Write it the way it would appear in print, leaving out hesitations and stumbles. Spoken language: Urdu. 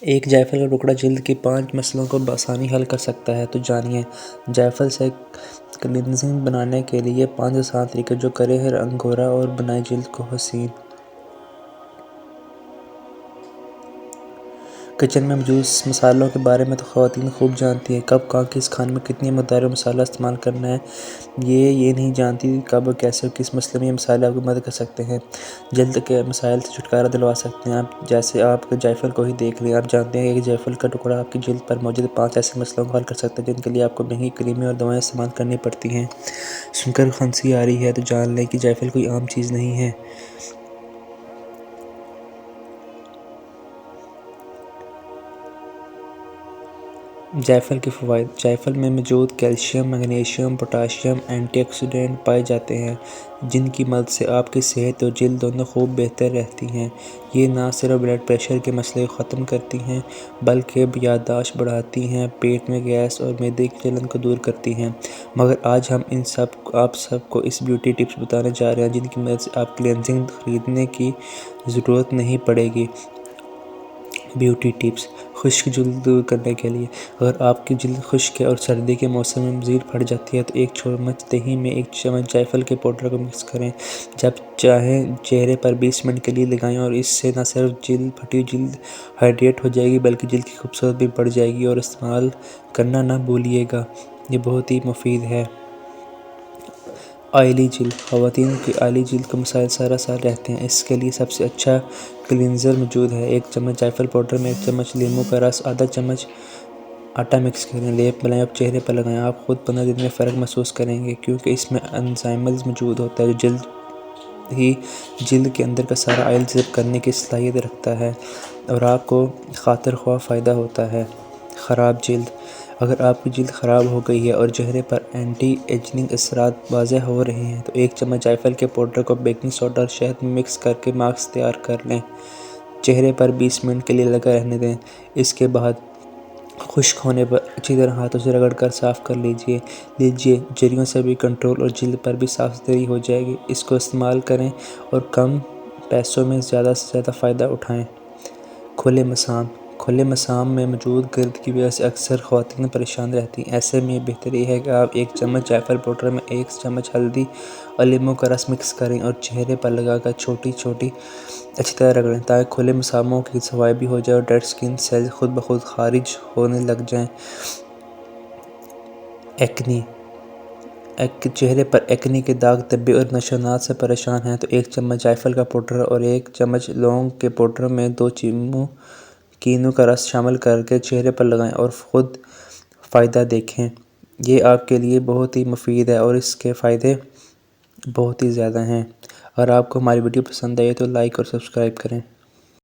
ایک جائفل کا ٹکڑا جلد کی 5 مسئلوں کو بآسانی حل کر سکتا ہے، تو جانیے۔ جائفل سے کلینزنگ بنانے کے لیے 5 آسان طریقے جو کریں رنگ گورا اور بنائیں جلد کو حسین۔ کچن میں موجود مصالحوں کے بارے میں تو خواتین خوب جانتی ہیں، کب کہاں کس کھانے میں کتنی مقدار میں مسالہ استعمال کرنا ہے۔ یہ نہیں جانتی کب کیسے اور کس مسئلے میں یہ مسالے آپ کی مدد کر سکتے ہیں، جلد کے مسائل سے چھٹکارا دلوا سکتے ہیں۔ جیسے آپ جائفل کو ہی دیکھ لیں، آپ جانتے ہیں کہ جائفل کا ٹکڑا آپ کی جلد پر موجود 5 ایسے مسئلوں کو حل کر سکتا ہے جن کے لیے آپ کو مہنگی کریمیں اور دوائیں استعمال کرنی پڑتی ہیں۔ سن کر کھنسی آ رہی ہے تو جان لیں کہ جائفل کوئی عام چیز نہیں ہے۔ جائفل کے فوائد۔ جائفل میں موجود calcium, magnesium, potassium antioxidant پائے جاتے ہیں جن کی مدد سے آپ کی صحت اور جلد دونوں خوب بہتر رہتی ہیں۔ یہ نہ صرف بلڈ پریشر کے مسئلے کو ختم کرتی ہیں بلکہ یادداشت بڑھاتی ہیں، پیٹ میں گیس اور معدے کی جلن کو دور کرتی ہیں۔ مگر آج ہم آپ سب کو اس بیوٹی ٹپس بتانے جا رہے ہیں جن کی مدد سے آپ کلینزنگ خریدنے کی ضرورت نہیں پڑے گی۔ بیوٹی ٹپس خشک جلد دور کرنے کے لیے۔ اگر آپ کی جلد خشک ہے اور سردی کے موسم میں مزید پھٹ جاتی ہے تو 1 چمچ دہی میں 1 چمچ جائفل کے پاؤڈر کو مکس کریں۔ جب چاہیں چہرے پر 20 منٹ کے لیے لگائیں اور اس سے نہ صرف پھٹی جلد ہائیڈریٹ ہو جائے گی بلکہ جلد کی خوبصورتی بھی بڑھ جائے گی۔ اور استعمال کرنا نہ بھولیے گا، یہ بہت ہی مفید ہے۔ آئلی جلد۔ خواتین کی آئلی جلد کے مسائل سارا سال رہتے ہیں، اس کے لیے سب سے اچھا کلینزر موجود ہے۔ 1 چمچ جائفل پاؤڈر میں 1 چمچ لیموں کا رس، آدھا چمچ آٹا مکس کریں، لیپ بنائیں اور چہرے پر لگائیں۔ آپ خود 15 دن میں فرق محسوس کریں گے کیونکہ اس میں انزائمز موجود ہوتا ہے جو جلد کے اندر کا سارا آئل جذب کرنے کی صلاحیت رکھتا ہے اور آپ کو خاطر خواہ فائدہ ہوتا ہے۔ خراب جلد۔ اگر آپ کی جلد خراب ہو گئی ہے اور چہرے پر اینٹی ایجنگ اثرات واضح ہو رہے ہیں تو 1 چمچ جائفل کے پاؤڈر کو بیکنگ سوڈا اور شہد میں مکس کرکے ماسک تیار کر لیں۔ چہرے پر 20 منٹ کے لیے لگا رہنے دیں، اس کے بعد خشک ہونے پر اچھی طرح ہاتھوں سے رگڑ کر صاف کر لیجئے۔ جریوں سے بھی کنٹرول اور جلد پر بھی صاف ستھری ہو جائے گی۔ اس کو استعمال کریں اور کم پیسوں میں زیادہ سے زیادہ فائدہ اٹھائیں۔ کھلے مسام۔ کھلے مسام میں موجود گرد کی وجہ سے اکثر خواتین پریشان رہتی ہیں، ایسے میں بہتر یہ ہے کہ آپ 1 چمچ جائفل پاؤڈر میں 1 چمچ ہلدی اور لیموں کا رس مکس کریں اور چہرے پر لگا کر چھوٹی اچھی طرح رگڑیں تاکہ کھلے مساموں کی صفائی بھی ہو جائے اور ڈیڈ اسکن سیلز خود بخود خارج ہونے لگ جائیں۔ ایکنی۔ چہرے پر ایکنی کے داغ، دھبے اور نشانات سے پریشان ہیں تو 1 چمچ جائفل کا پاؤڈر اور 1 چمچ لونگ کے پاؤڈر میں 2 چیمو کینو کا رس شامل کرکے چہرے پر لگائیں اور خود فائدہ دیکھیں۔ یہ آپ کے لیے بہت ہی مفید ہے اور اس کے فائدے بہت ہی زیادہ ہیں۔ اگر آپ کو ہماری ویڈیو پسند آئی تو لائک اور سبسکرائب کریں۔